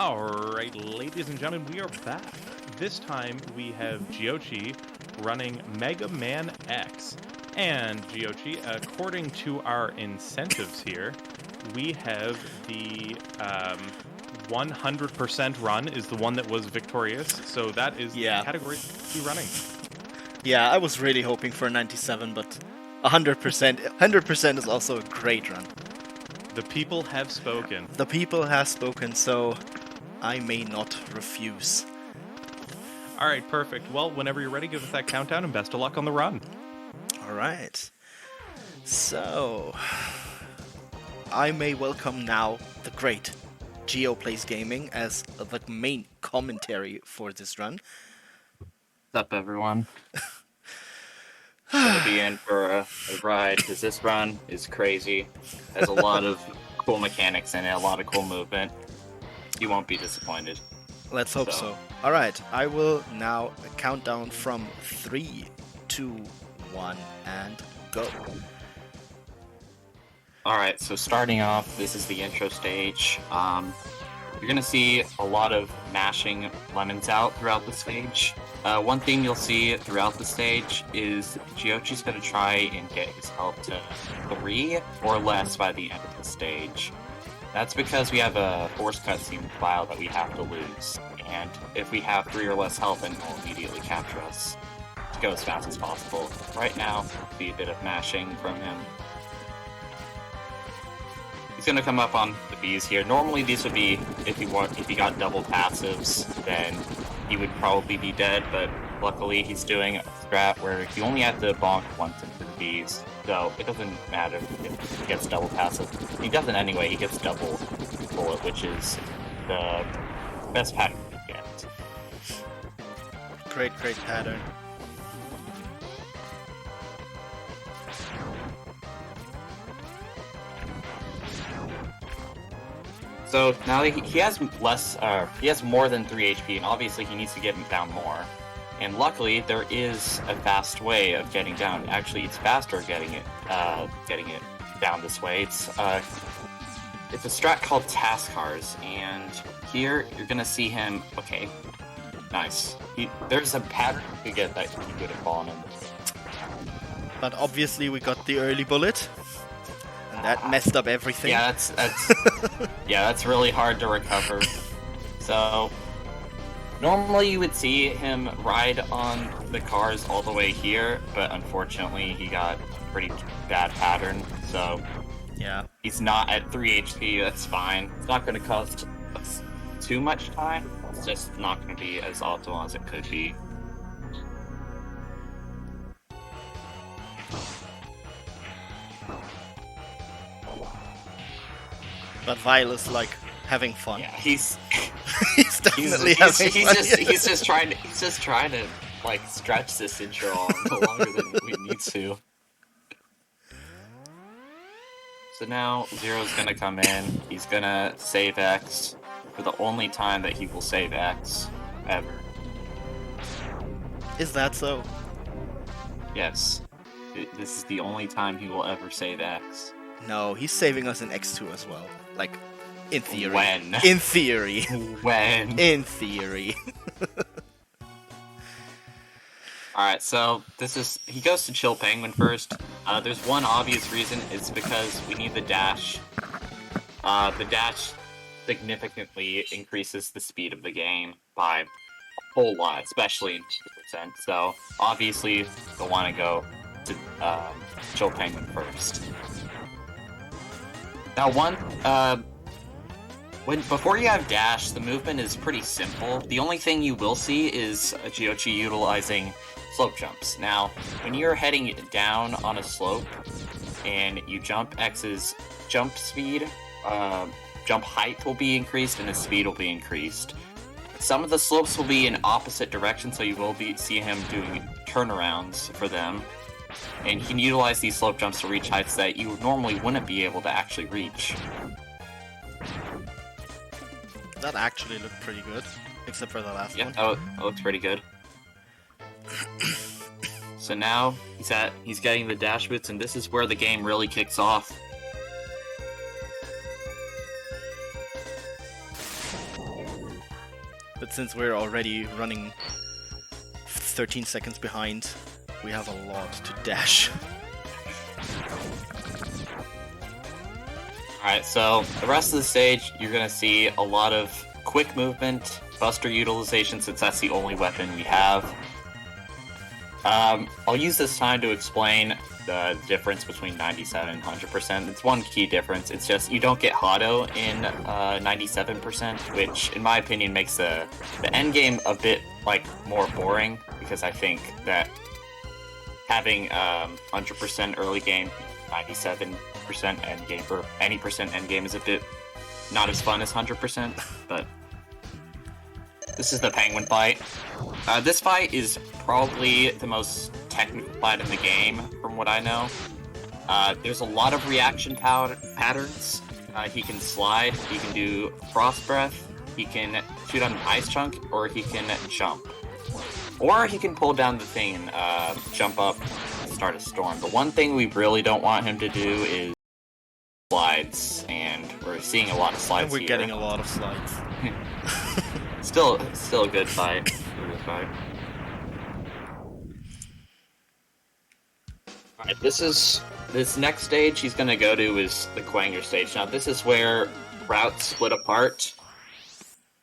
Alright, ladies and gentlemen, we are back. This time we have Giocci running Mega Man X. And Giocci, according to our incentives here, we have the 100% run is the one that was victorious. So that is the category to be running. Yeah, I was really hoping for 97, but 100% is also a great run. The people have spoken. The people have spoken, so I may not refuse. Alright, perfect. Well, whenever you're ready, give us that countdown and best of luck on the run. Alright. So, I may welcome now the great Geo Plays Gaming as the main commentary for this run. What's up, everyone? Gonna be in for a ride, because this run is crazy. Has a lot of cool mechanics in it, a lot of cool movement. You won't be disappointed. Let's hope so. Alright, I will now count down from 3, 2, 1, and go. Alright, so starting off, this is the intro stage. You're gonna see a lot of mashing lemons out throughout the stage. One thing you'll see throughout the stage is Giocchi's gonna try and get his health to 3 or less by the end of the stage. That's because we have a forced cutscene file that we have to lose, and if we have 3 or less health, then he'll immediately capture us to go as fast as possible. Right now, be a bit of mashing from him. He's gonna come up on the bees here. Normally these would be, if he got double passives, then he would probably be dead, but luckily he's doing a strat where you only have to bonk once into the bees, so it doesn't matter if he gets double passive. He doesn't anyway, he gets double bullet, which is the best pattern to get. Great pattern. So now he has more than 3 HP, and obviously he needs to get him down more. And luckily, there is a fast way of getting down. Actually, it's faster getting it down this way. It's a strat called Task Cars, and here you're gonna see him. Okay, nice. There's a pattern to get that he could have fallen in. But obviously we got the early bullet, and that messed up everything. Yeah, that's really hard to recover. So normally you would see him ride on the cars all the way here, but unfortunately he got a pretty bad pattern, so yeah, he's not at 3 HP, that's fine. It's not going to cost us too much time, it's just not going to be as optimal as it could be. But Vile is like having fun. Yeah, he's definitely having fun. He's just trying to like stretch this intro on longer than we need to. So now Zero's gonna come in. He's gonna save X for the only time that he will save X ever. Is that so? Yes, this is the only time he will ever save X. No, he's saving us in X2 as well. Like, in theory. When? In theory. When? In theory. Alright, so he goes to Chill Penguin first. There's one obvious reason, it's because we need the dash. The dash significantly increases the speed of the game by a whole lot, especially in 2%. So, obviously, you'll want to go to Chill Penguin first. Now, before you have dash, the movement is pretty simple. The only thing you will see is Giocchi utilizing slope jumps. Now, when you're heading down on a slope and you jump, X's jump speed, jump height will be increased and the speed will be increased. Some of the slopes will be in opposite directions, so you will see him doing turnarounds for them. And you can utilize these slope jumps to reach heights that you normally wouldn't be able to actually reach. That actually looked pretty good, except for the last one. Yeah, that looks pretty good. So now he's getting the dash boots, and this is where the game really kicks off. But since we're already running 13 seconds behind, we have a lot to dash. Alright, so the rest of the stage, you're going to see a lot of quick movement, buster utilization, since that's the only weapon we have. I'll use this time to explain the difference between 97 and 100%. It's one key difference. It's just you don't get Hado in 97%, which in my opinion makes the end game a bit more boring, because I think that having 100% early game, 97% end game, or any percent end game is a bit not as fun as 100%, but this is the penguin fight. This fight is probably the most technical fight in the game, from what I know. There's a lot of reaction patterns. He can slide, he can do frost breath, he can shoot on an ice chunk, or he can jump. Or he can pull down the thing and jump up and start a storm. The one thing we really don't want him to do is slides, and we're seeing a lot of slides We're here. getting a lot of slides. Still a good fight. Alright, this next stage he's gonna go to is the Quanger stage. Now this is where routes split apart.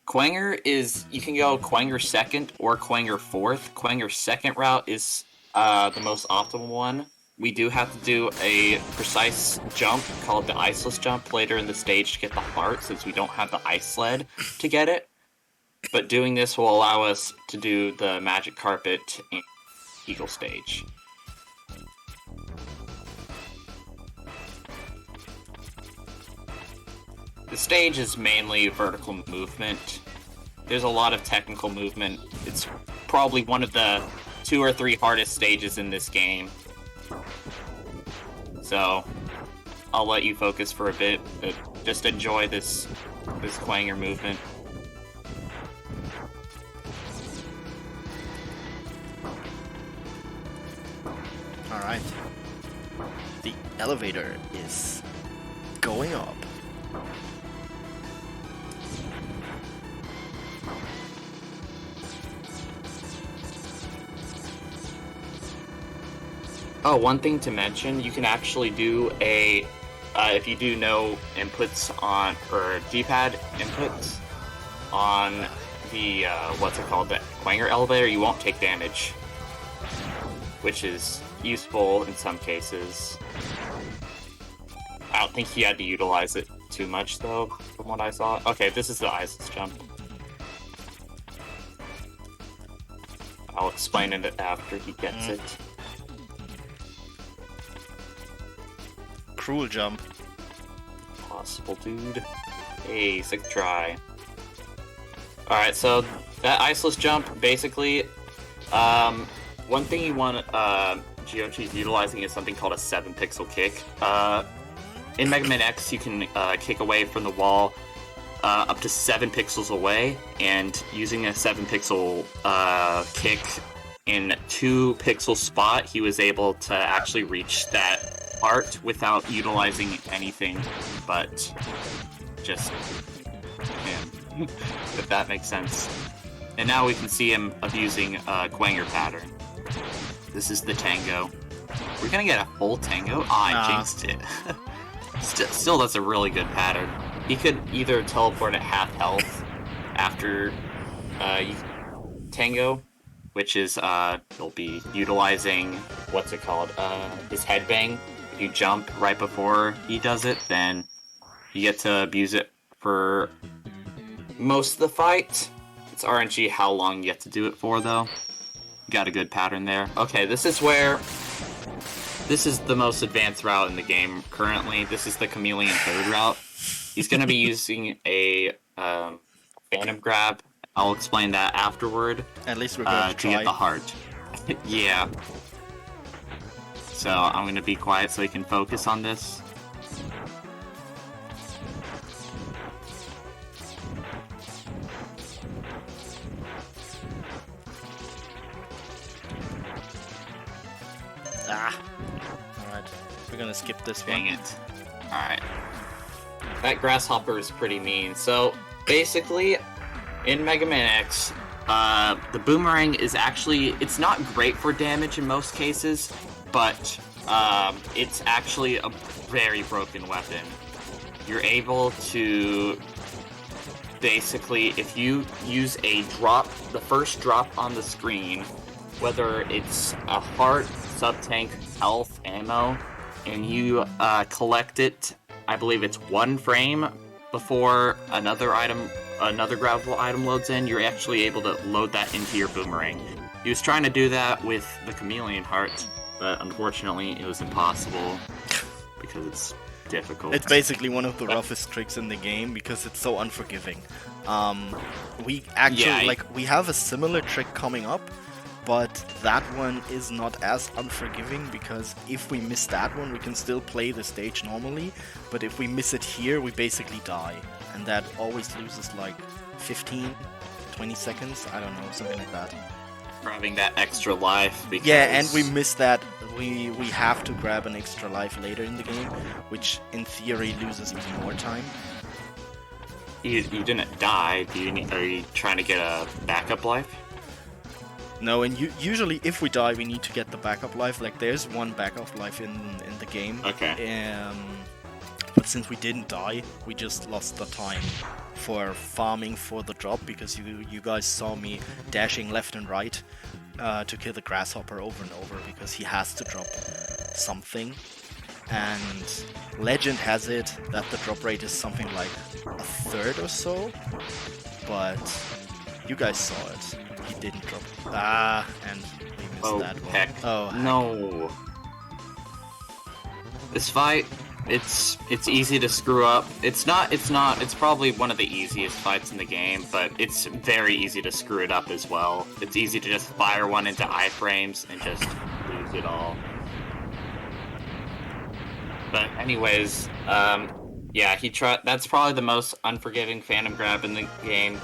Quanger is, you can go Quanger second or Quanger fourth. Quanger second route is the most optimal one. We do have to do a precise jump called the iceless jump later in the stage to get the heart, since we don't have the ice sled to get it. But doing this will allow us to do the magic carpet and eagle stage. The stage is mainly vertical movement. There's a lot of technical movement. It's probably one of the 2 or 3 hardest stages in this game. So, I'll let you focus for a bit, but just enjoy this Quanger movement. Alright. The elevator is going up. Oh, one thing to mention, you can actually do a, if you do no inputs on, or D-pad inputs on the, what's it called, the Quanger elevator, you won't take damage, which is useful in some cases. I don't think he had to utilize it too much, though, from what I saw. Okay, this is the iceless jump. I'll explain it after he gets it. Cruel jump. Possible, dude. Hey, 6th try. Alright, so that iceless jump, basically, one thing you want Giocchi's utilizing is something called a 7-pixel kick. In Mega Man X, you can kick away from the wall up to 7 pixels away, and using a 7-pixel kick in 2-pixel spot, he was able to actually reach that part without utilizing anything but just him, if that makes sense. And now we can see him abusing Quanger pattern. This is the tango. We're gonna get a full tango? I jinxed it. Still, that's a really good pattern. He could either teleport at half health after tango, which is he'll be utilizing, what's it called, his headbang. If you jump right before he does it, then you get to abuse it for most of the fight. It's RNG how long you get to do it for, though. Got a good pattern there. Okay, this is the most advanced route in the game currently. This is the Chameleon third route. He's going to be using a Phantom Grab. I'll explain that afterward. At least we're going to try. To get the heart. Yeah. So I'm going to be quiet so he can focus on this. Alright. We're gonna skip this one. Dang it. Alright. That grasshopper is pretty mean. So, basically, in Mega Man X, the boomerang is actually, it's not great for damage in most cases, but it's actually a very broken weapon. You're able to basically, if you use a drop, the first drop on the screen, whether it's a heart, sub-tank, health, ammo, and you collect it, I believe it's 1 frame before another grabbable item loads in, you're actually able to load that into your boomerang. He was trying to do that with the chameleon heart, but unfortunately it was impossible because it's difficult. It's basically one of the roughest tricks in the game because it's so unforgiving. We actually, we have a similar trick coming up, but that one is not as unforgiving because if we miss that one, we can still play the stage normally, but if we miss it here, we basically die. And that always loses like 15, 20 seconds, I don't know, something like that. Grabbing that extra life because... Yeah, and we miss that. We have to grab an extra life later in the game, which in theory loses even more time. You didn't die. Are you trying to get a backup life? No, and usually if we die, we need to get the backup life. Like, there's one backup life in the game. Okay. But since we didn't die, we just lost the time for farming for the drop, because you guys saw me dashing left and right to kill the grasshopper over and over, because he has to drop something. And legend has it that the drop rate is something like 1/3 or so, but you guys saw it. He didn't drop. And we missed that one. Heck. Oh, heck. No. This fight, it's easy to screw up. It's probably one of the easiest fights in the game, but it's very easy to screw it up as well. It's easy to just fire one into iframes and just lose it all. But anyways, yeah, that's probably the most unforgiving Phantom Grab in the game.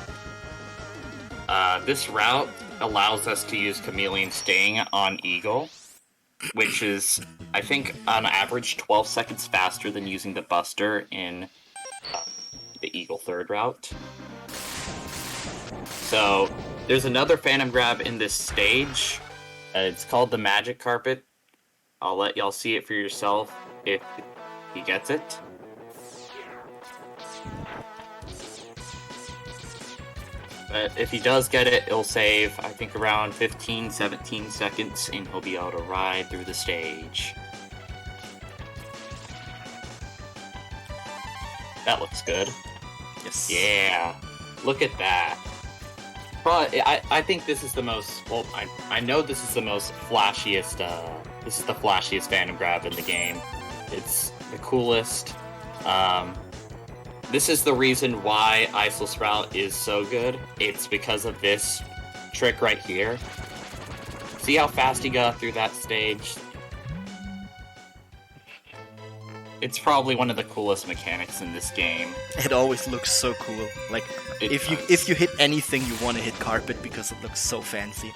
This route allows us to use Chameleon Sting on Eagle, which is, I think, on average 12 seconds faster than using the Buster in the Eagle 3rd route. So, there's another Phantom Grab in this stage. It's called the Magic Carpet. I'll let y'all see it for yourself if he gets it. But if he does get it, it'll save, I think, around 15, 17 seconds, and he'll be able to ride through the stage. That looks good. Yes. Yeah. Look at that. Probably, I think this is the most, well, I know this is the most flashiest, this is the flashiest Phantom Grab in the game. It's the coolest. This is the reason why Iceless Route is so good. It's because of this trick right here. See how fast he got through that stage? It's probably one of the coolest mechanics in this game. It always looks so cool. Like, if you hit anything, you want to hit carpet because it looks so fancy.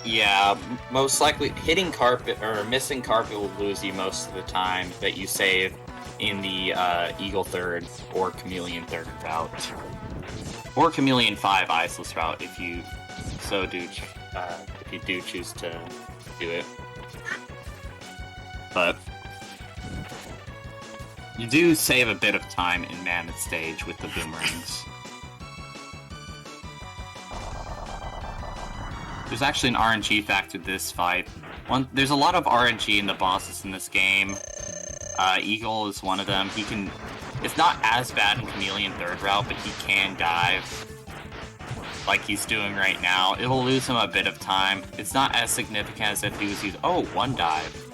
Yeah, most likely hitting carpet or missing carpet will lose you most of the time that you save in the Eagle 3rd or Chameleon 3rd route. Or Chameleon 5 Iceless route if you do choose to do it. But you do save a bit of time in Mammoth stage with the boomerangs. There's actually an RNG factor to this fight. There's a lot of RNG in the bosses in this game. Eagle is one of them. It's not as bad in Chameleon 3rd route, but he can dive like he's doing right now. It will lose him a bit of time. It's not as significant as if he was using, one dive.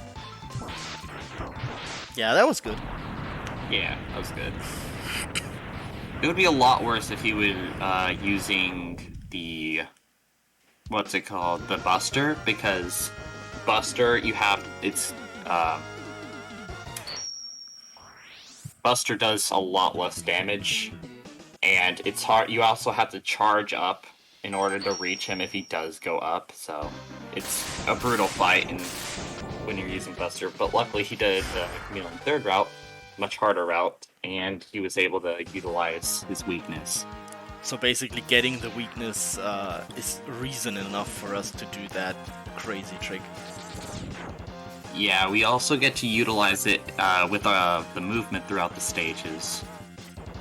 Yeah, that was good. Yeah, that was good. It would be a lot worse if he was using the, what's it called, the Buster, because Buster, Buster does a lot less damage, and it's hard. You also have to charge up in order to reach him if he does go up, so it's a brutal fight when you're using Buster. But luckily he did the Chameleon 3rd route, much harder route, and he was able to utilize his weakness. So basically, getting the weakness is reason enough for us to do that crazy trick. Yeah, we also get to utilize it with the movement throughout the stages.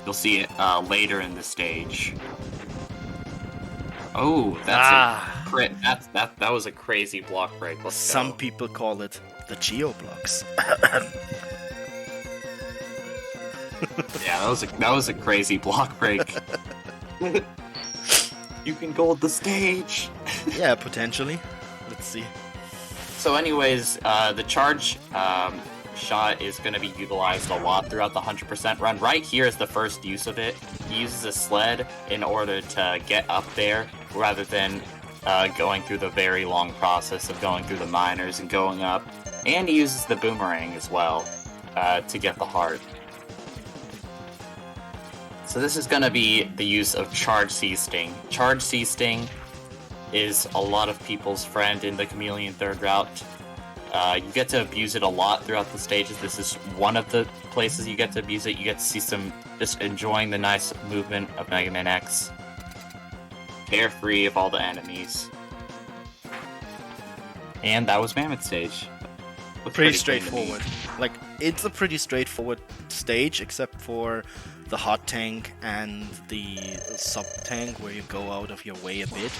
You'll see it later in the stage. Oh, that was a crazy block break. Let's Some go. people call it the Geo blocks. Yeah, that was a crazy block break. You can gold the stage. Yeah, potentially. Let's see. So anyways, the charge shot is going to be utilized a lot throughout the 100% run. Right here is the first use of it. He uses a sled in order to get up there, rather than going through the very long process of going through the minors and going up. And he uses the boomerang as well to get the heart. So this is going to be the use of Charge C-Sting. Charge C-Sting is a lot of people's friend in the Chameleon third route. You get to abuse it a lot throughout the stages. This is one of the places you get to abuse it. You get to see some just enjoying the nice movement of Mega Man X. Carefree of all the enemies. And that was Mammoth Stage. Looks Pretty clean to me. straightforward. Like, it's a pretty straightforward stage, except for the hot tank and the sub tank where you go out of your way a bit.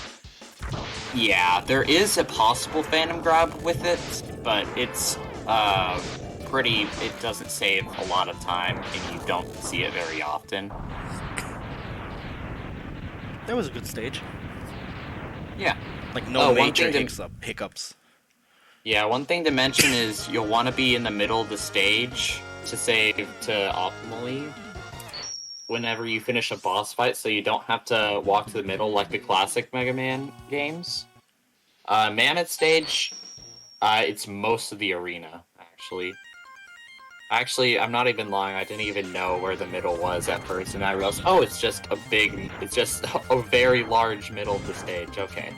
Yeah, there is a possible Phantom Grab with it, but it's it doesn't save a lot of time, and you don't see it very often. That was a good stage. Yeah. Like, no One major thing hiccups. Yeah, one thing to mention is you'll want to be in the middle of the stage to save to optimally whenever you finish a boss fight, so you don't have to walk to the middle like the classic Mega Man games. Mammoth Stage, it's most of the arena, actually. Actually, I'm not even lying, I didn't even know where the middle was at first, and I realized, oh, it's just a very large middle of the stage, okay.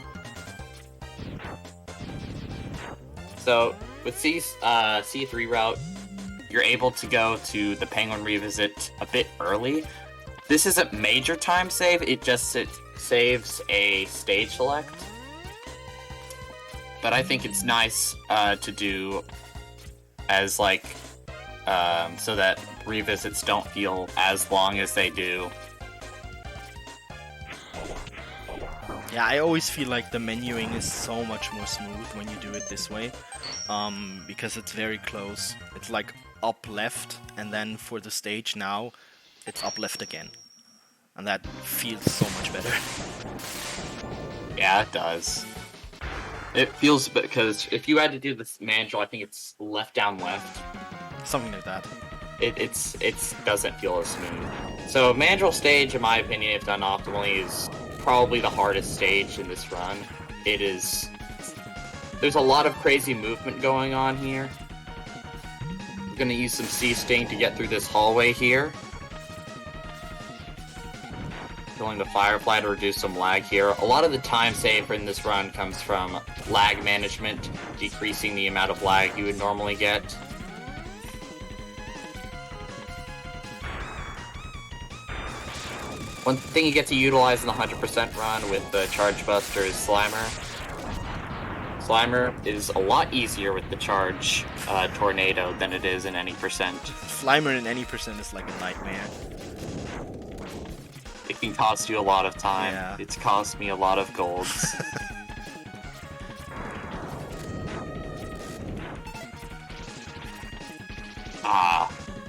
So, with C3 route, you're able to go to the Penguin Revisit a bit early. This isn't major time save, it saves a stage select. But I think it's nice to do as like, so that revisits don't feel as long as they do. Yeah, I always feel like the menuing is so much more smooth when you do it this way, because it's very close. It's like up left, and then for the stage now, it's up left again. And that feels so much better. Yeah, it does. It feels, because if you had to do this manual, I think it's left down left. Something like that. It doesn't feel as smooth. So Mandrill stage, in my opinion, if done optimally, is probably the hardest stage in this run. There's a lot of crazy movement going on here. I'm gonna use some C-Sting to get through this hallway here. Killing the Firefly to reduce some lag here. A lot of the time save in this run comes from lag management, decreasing the amount of lag you would normally get. One thing you get to utilize in the 100% run with the Charge Buster is Slimer. Slimer is a lot easier with the Charge Tornado than it is in any percent. Slimer in any percent is like a nightmare. It can cost you a lot of time. Yeah. It's cost me a lot of golds.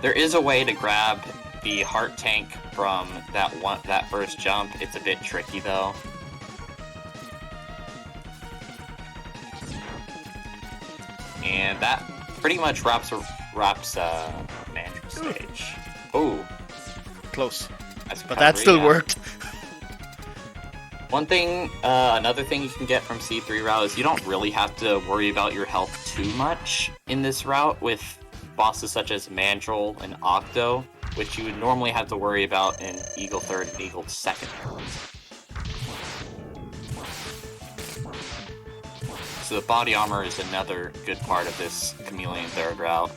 There is a way to grab the heart tank from that first jump. It's a bit tricky though. And that pretty much wraps Mandrill stage. Oh, Close. that's But that still yeah. worked. Another thing you can get from C3 route is you don't really have to worry about your health too much in this route with bosses such as Mandrill and Octo, which you would normally have to worry about in Eagle 3rd and Eagle 2nd. So the body armor is another good part of this Chameleon 3rd route.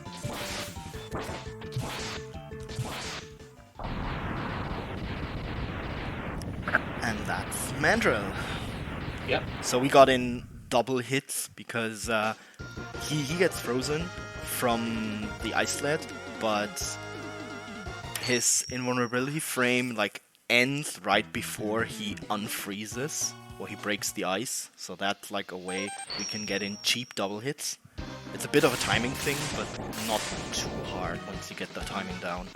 And that's Mandrill. Yep. So we got in double hits because he gets frozen from the ice sled, but his invulnerability frame like ends right before he unfreezes or he breaks the ice. So that's like a way we can get in cheap double hits. It's a bit of a timing thing, but not too hard once you get the timing down.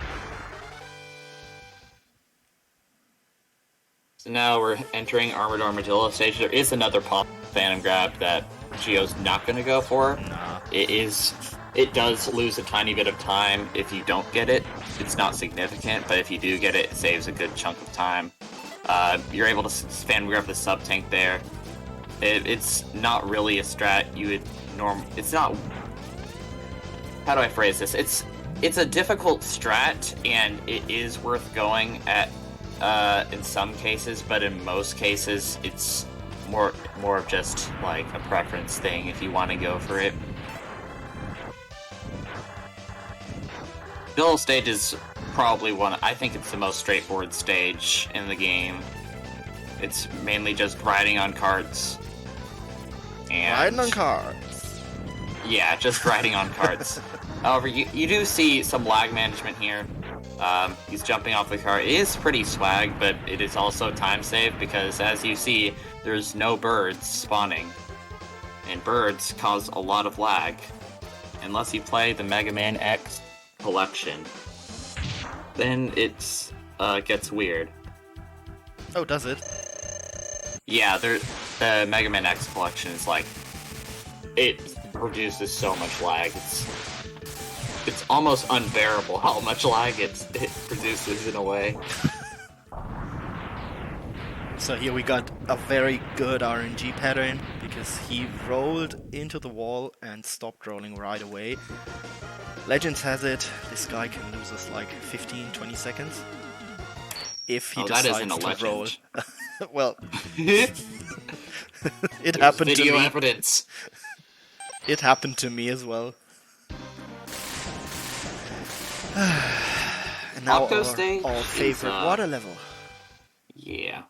So now we're entering Armored Armadillo stage. There is another pop Phantom Grab that Gio's not going to go for. Nah. It does lose a tiny bit of time if you don't get it. It's not significant, but if you do get it, it saves a good chunk of time. You're able to Phantom Grab the sub-tank there. It's not really a strat you would it's not... How do I phrase this? It's a difficult strat, and it is worth going at in some cases, but in most cases, it's more of just like a preference thing if you want to go for it. Middle stage is probably I think it's the most straightforward stage in the game. It's mainly just riding on carts. And Riding on cards. yeah, just riding on carts. However, you do see some lag management here. He's jumping off the cart. It is pretty swag, but it is also time save because, as you see, there's no birds spawning. And birds cause a lot of lag. Unless you play the Mega Man X collection. Then it gets weird. Oh, does it? Yeah, the Mega Man X collection is like... It produces so much lag. It's almost unbearable how much lag it produces in a way. So here we got a very good RNG pattern because he rolled into the wall and stopped rolling right away. Legends has it, this guy can lose us like 15-20 seconds if he decides to roll. Well, it happened to me. Video evidence. It happened to me as well. And now Octo stage our favorite water level. Yeah.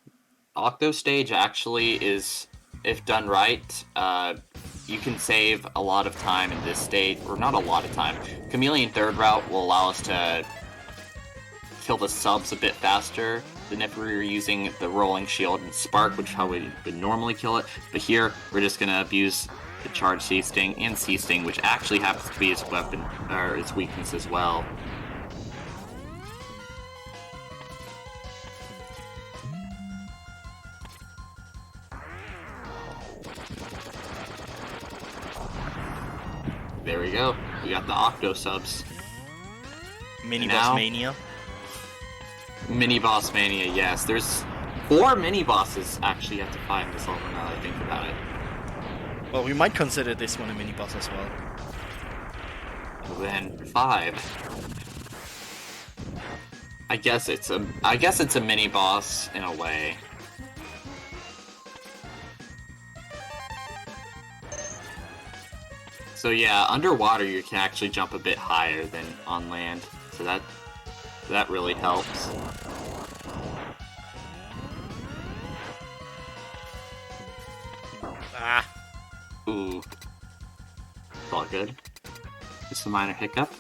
Octo stage actually is, if done right, you can save a lot of time in this stage, or not a lot of time. Chameleon third route will allow us to kill the subs a bit faster than if we were using the rolling shield and spark, which is how we would normally kill it. But here, we're just gonna abuse the charge C-Sting and C-Sting, which actually happens to be its weapon, or its weakness as well. There we go. We got the Octo subs. Mini Boss Mania. Mini Boss Mania, yes. There's 4 mini bosses actually you have to fight in this level now that I think about it. Well, we might consider this one a mini boss as well. Then 5. I guess it's a mini boss in a way. So yeah, underwater you can actually jump a bit higher than on land. So that really helps. Ah. Ooh. It's all good. Just a minor hiccup.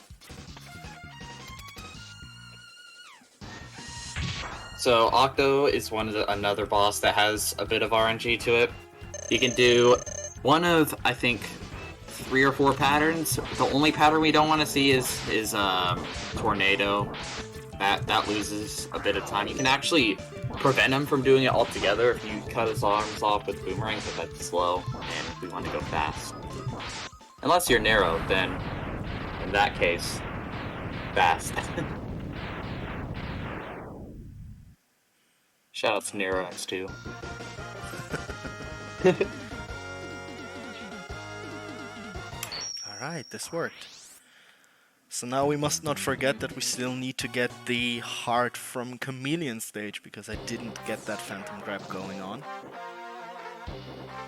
So Octo is another boss that has a bit of RNG to it. You can do one of, I think, 3 or 4 patterns. The only pattern we don't want to see is Tornado. That loses a bit of time. You can actually prevent him from doing it altogether if you cut his arms off with boomerangs, but that's slow, and we want to go fast. Unless you're narrow, then in that case, fast. Shout out to Nero X2. Alright, this worked. So now we must not forget that we still need to get the heart from Chameleon stage, because I didn't get that Phantom Grab going on.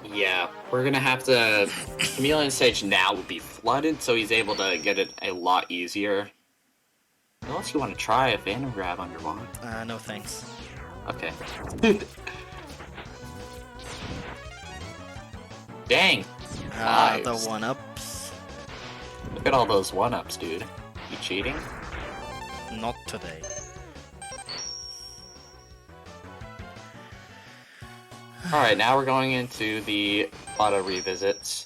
Yeah, we're gonna have to... Chameleon stage now would be flooded, so he's able to get it a lot easier. Unless you want to try a Phantom Grab underwater. No thanks. Okay. Dang! The Nice. 1-ups. Look at all those 1-ups, dude. You cheating? Not today. Alright, now we're going into the auto revisits.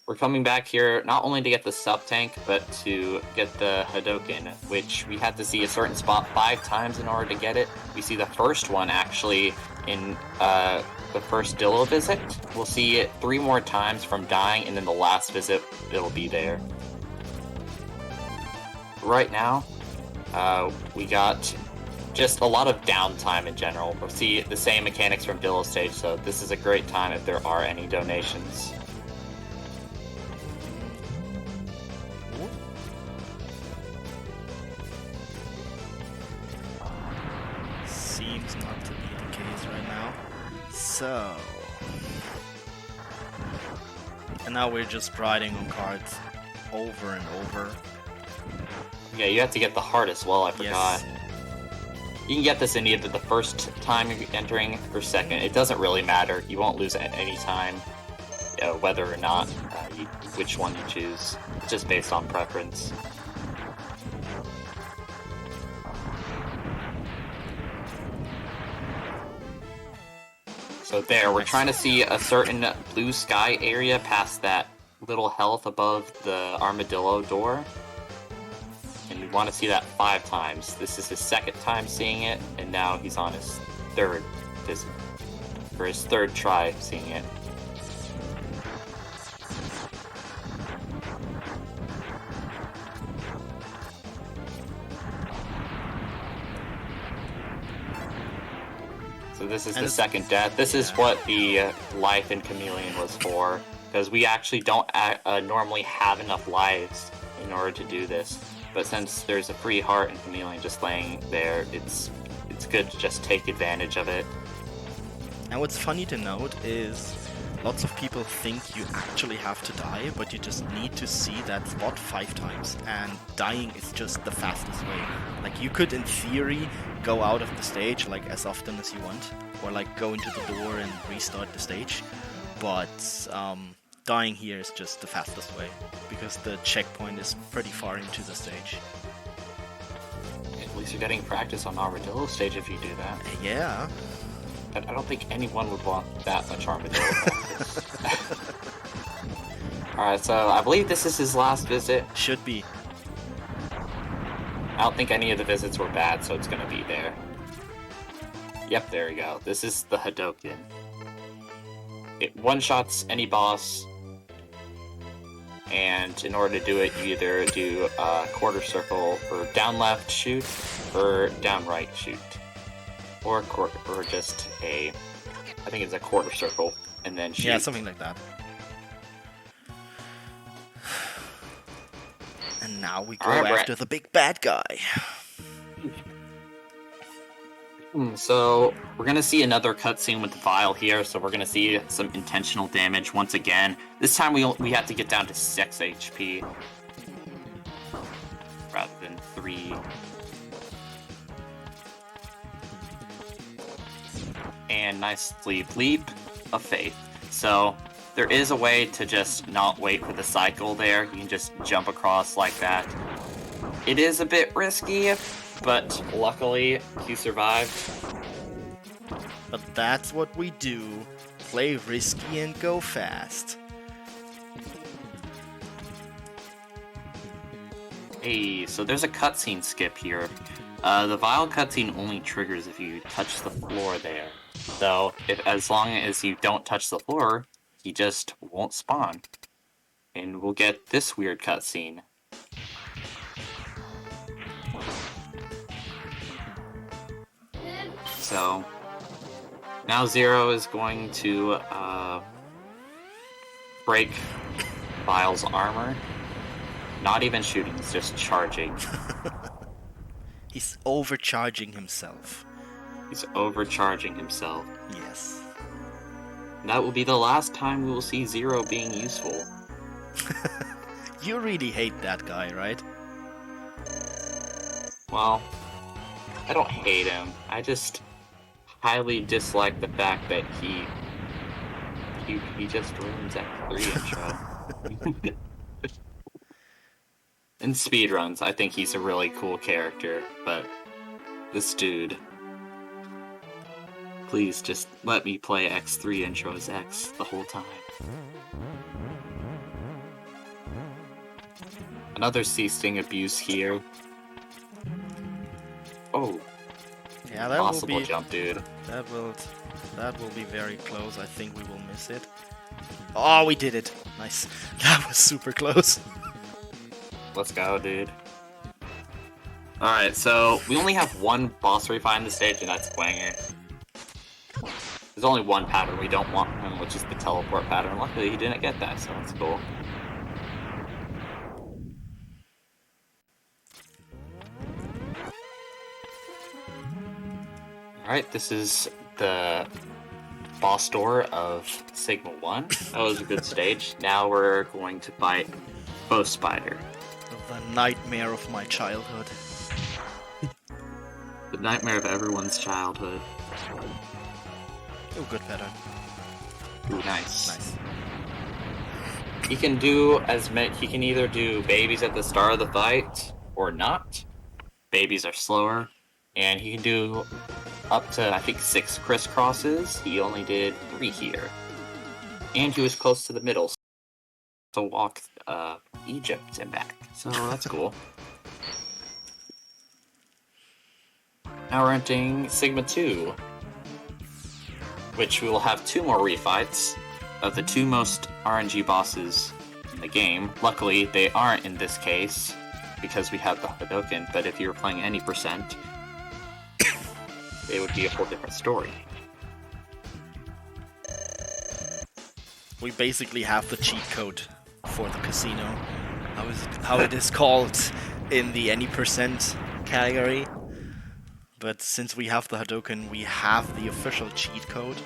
We're coming back here not only to get the sub-tank, but to get the Hadoken, which we had to see a certain spot 5 times in order to get it. We see the first one actually in the first Dillo visit. We'll see it 3 more times from dying, and then the last visit, it'll be there. Right now, we got just a lot of downtime in general. We'll see the same mechanics from Dillo stage, so this is a great time if there are any donations. Seems not to be the case right now. So... And now we're just riding on cards over and over. Yeah, you have to get the heart as well, I forgot. Yes. You can get this in either the first time you're entering or second. It doesn't really matter. You won't lose at any time, whether or not which one you choose. It's just based on preference. So there, we're trying to see a certain blue sky area past that little health above the armadillo door. And we want to see that 5 times. This is his 2nd time seeing it, and now he's on his 3rd visit. For his 3rd try seeing it. So this is the 2nd death. This is what the life in Chameleon was for, because we actually don't normally have enough lives in order to do this. But since there's a free heart in Chameleon just laying there, it's good to just take advantage of it. And what's funny to note is lots of people think you actually have to die, but you just need to see that spot 5 times, and dying is just the fastest way. Like, you could in theory go out of the stage like as often as you want, or like go into the door and restart the stage, but dying here is just the fastest way, because the checkpoint is pretty far into the stage. At least you're getting practice on Armadillo stage if you do that. Yeah. But I don't think anyone would want that much Armadillo practice. Alright, so I believe this is his last visit. Should be. I don't think any of the visits were bad, so it's gonna be there. Yep, there we go. This is the Hadoken. It one-shots any boss, and in order to do it, you either do a quarter circle, or down left shoot, or down right shoot. Or just I think it's a quarter circle, and then shoot. Yeah, something like that. And now we go after the big bad guy. So we're gonna see another cutscene with the vial here. So we're gonna see some intentional damage once again. This time we have to get down to 6 HP rather than 3. And nicely leap of faith. So there is a way to just not wait for the cycle there. You can just jump across like that. It is a bit risky, but luckily he survived. But that's what we do. Play risky and go fast. Hey, so there's a cutscene skip here. The vial cutscene only triggers if you touch the floor there. So, as long as you don't touch the floor, he just won't spawn. And we'll get this weird cutscene. So, now Zero is going to break Vial's armor. Not even shooting, he's just charging. He's overcharging himself. He's overcharging himself. Yes. And that will be the last time we will see Zero being useful. You really hate that guy, right? Well, I don't hate him. I just highly dislike the fact that he he just ruins X3 intro. In speedruns, I think he's a really cool character, but this dude... Please just let me play X3 intro as X the whole time. Another C-Sting abuse here. Oh, Yeah, that possible will be jump, dude. that will be very close. I think we will miss it. Oh, we did it. Nice. That was super close. Let's go, dude. Alright, so we only have one boss refight in the stage, and that's Quanger. There's only one pattern we don't want him, which is the teleport pattern. Luckily, he didn't get that, so that's cool. Alright, this is the boss door of Sigma 1. That was a good stage. Now we're going to fight Bow Spider. The nightmare of my childhood. The nightmare of everyone's childhood. Oh, good pattern. Ooh, nice. Nice. He can do as many. He can either do babies at the start of the fight or not. Babies are slower, and he can do up to I think 6 crisscrosses. He only did 3 here, and he was close to the middle to walk Egypt and back. So that's cool. Now we're entering Sigma 2, which we will have 2 more refights of the 2 most RNG bosses in the game. Luckily, they aren't in this case, because we have the Hadouken, but if you were playing any percent, it would be a whole different story. We basically have the cheat code for the casino. How it is called in the any percent category. But since we have the Hadouken, we have the official cheat code,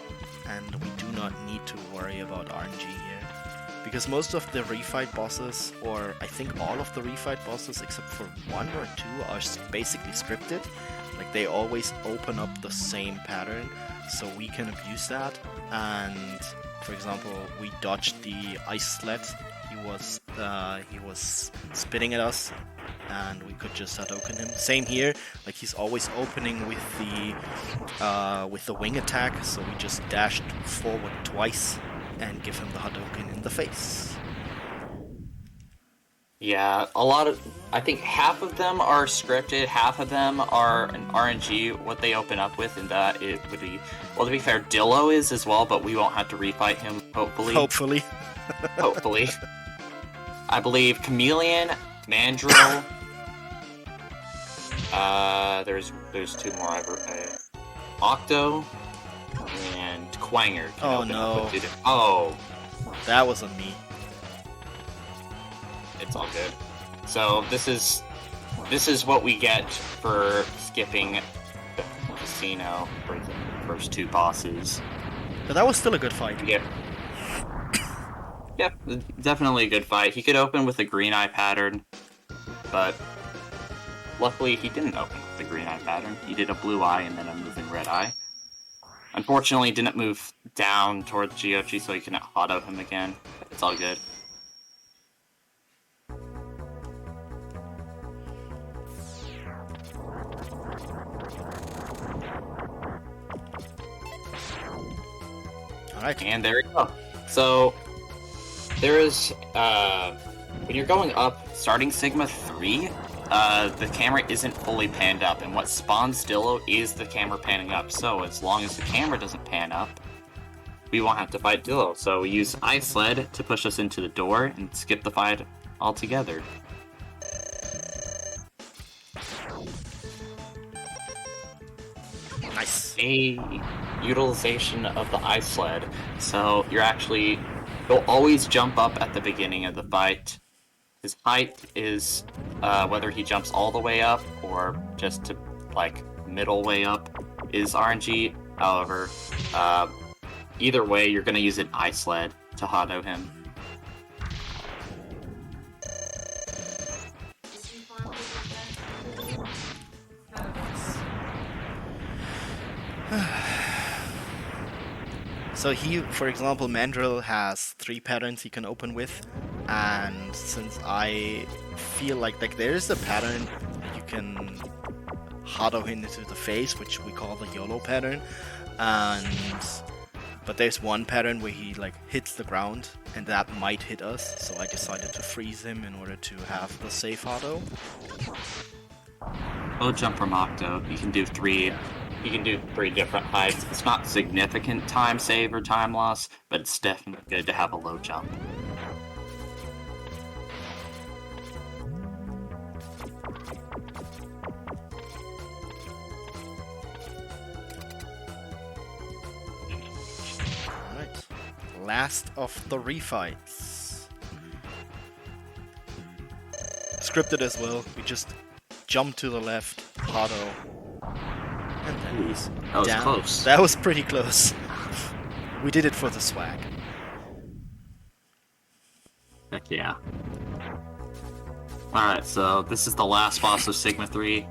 and we do not need to worry about RNG here. Because most of the refight bosses, or I think all of the refight bosses except for 1 or 2, are basically scripted. Like, they always open up the same pattern, so we can abuse that. And, for example, we dodged the ice sled. He was spitting at us, and we could just Hadouken him. Same here, like he's always opening with the wing attack, so we just dashed forward twice and give him the Hadouken in the face. Yeah, I think half of them are scripted, half of them are an RNG, what they open up with, and that it would be, well, to be fair, Dillo is as well, but we won't have to refight him, hopefully. Hopefully. Hopefully. I believe Chameleon, Mandrill, there's 2 more Octo, and Quanger. Oh no. Oh. That was on me. It's all good. So this is what we get for skipping the casino for the first 2 bosses. But that was still a good fight. Yep, definitely a good fight. He could open with a green eye pattern, but luckily he didn't open with the green eye pattern. He did a blue eye and then a moving red eye. Unfortunately, didn't move down towards Giocci, so he couldn't auto him again. It's all good. Alright. And there we go. So, there is, when you're going up, starting Sigma 3, the camera isn't fully panned up, and what spawns Dillo is the camera panning up. So, as long as the camera doesn't pan up, we won't have to fight Dillo. So, we use Ice Sled to push us into the door and skip the fight altogether. Nice. A utilization of the Ice Sled. So you'll always jump up at the beginning of the fight. His height is whether he jumps all the way up or just to like middle way up is RNG. However, either way, you're gonna use an Ice Sled to Hado him. So he, for example, Mandrill has 3 patterns he can open with, and since I feel like there is a pattern you can Hado him into the face, which we call the YOLO pattern, but there's one pattern where he like hits the ground, and that might hit us, so I decided to freeze him in order to have the safe Hado. Low jump from Octo. You can do 3 different heights. It's not significant time save or time loss, but it's definitely good to have a low jump. Alright. Last of the refights. Scripted as well. We just jump to the left, Hado. And then he's That was down. close. That was pretty close. We did it for the swag. Heck yeah. Alright, so this is the last boss of Sigma 3.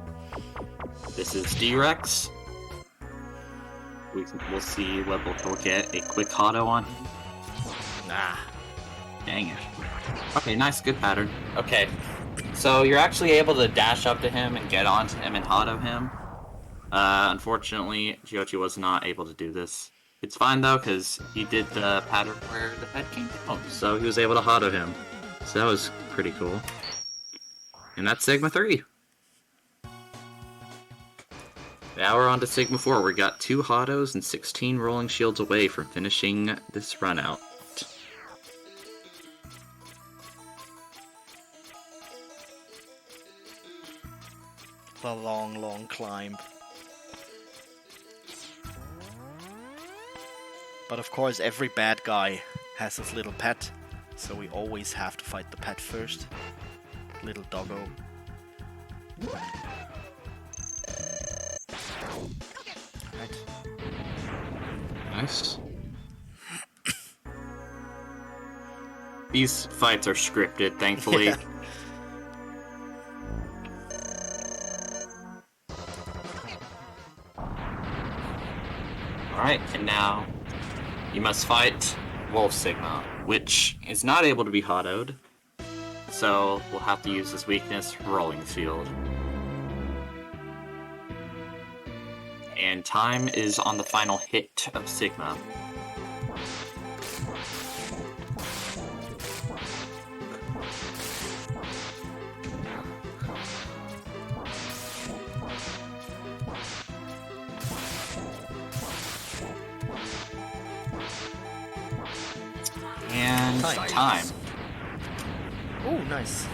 This is D-Rex. We'll see whether we'll get a quick Hado on him. Nah. Dang it. Okay, nice, good pattern. Okay, so you're actually able to dash up to him and get onto him and Hado him. Unfortunately, Giocci was not able to do this. It's fine though, because he did the pattern where the head came down, so he was able to Hado him. So that was pretty cool. And that's Sigma 3. Now we're on to Sigma 4. We got 2 Hados and 16 rolling shields away from finishing this run out. The long, long climb. But of course, every bad guy has his little pet, so we always have to fight the pet first. Little doggo. Right. Nice. These fights are scripted, thankfully. Yeah. Alright, and now you must fight Wolf Sigma, which is not able to be Hadoed, so we'll have to use his weakness, Rolling Field. And time is on the final hit of Sigma. And time. Oh, nice.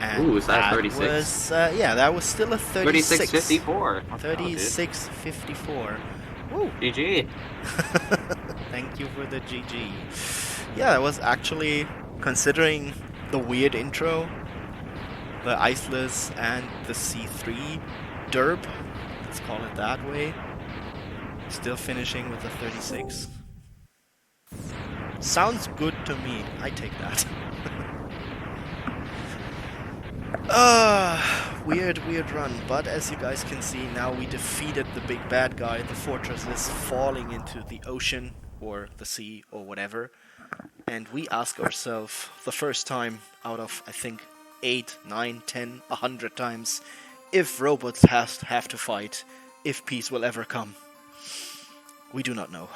And Ooh, is that 36? Was, yeah, that was still a 36. 36.54. 36.54. Woo! GG. Thank you for the GG. Yeah, that was actually, considering the weird intro, the Iceless and the C3 derp, let's call it that way, still finishing with a 36. Sounds good to me. I take that. Weird run, but as you guys can see, now we defeated the big bad guy. The fortress is falling into the ocean, or the sea, or whatever. And we ask ourselves, the first time out of, I think, 8, 9, 10, 100 times, if robots have to fight, if peace will ever come. We do not know.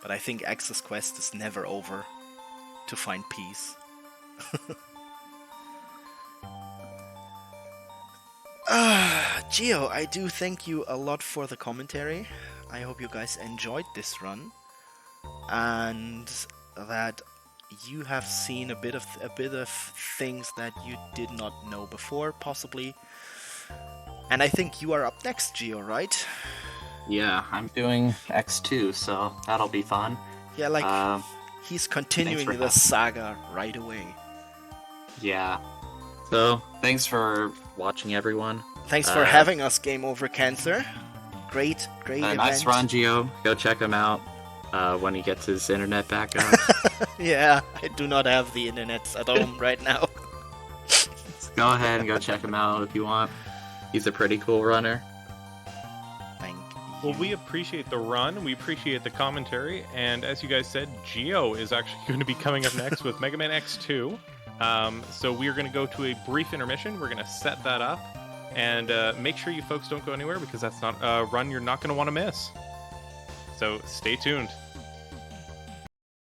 But I think Axe's quest is never over to find peace. Gio, I do thank you a lot for the commentary. I hope you guys enjoyed this run, and that you have seen a bit of things that you did not know before, possibly. And I think you are up next, Gio, right? Yeah, I'm doing X2, so that'll be fun. Yeah, like, he's continuing the saga right away. Yeah. So, thanks for watching, everyone. Thanks for having us, Game Over Cancer. Great event. Nice run, Gio. Go check him out when he gets his internet back up. Yeah, I do not have the internet at home right now. Go ahead and go check him out if you want. He's a pretty cool runner. Well, we appreciate the run. We appreciate the commentary. And as you guys said, Gio is actually going to be coming up next with Mega Man X2. So we are going to go to a brief intermission. We're going to set that up. And make sure you folks don't go anywhere because that's not a run you're not going to want to miss. So stay tuned.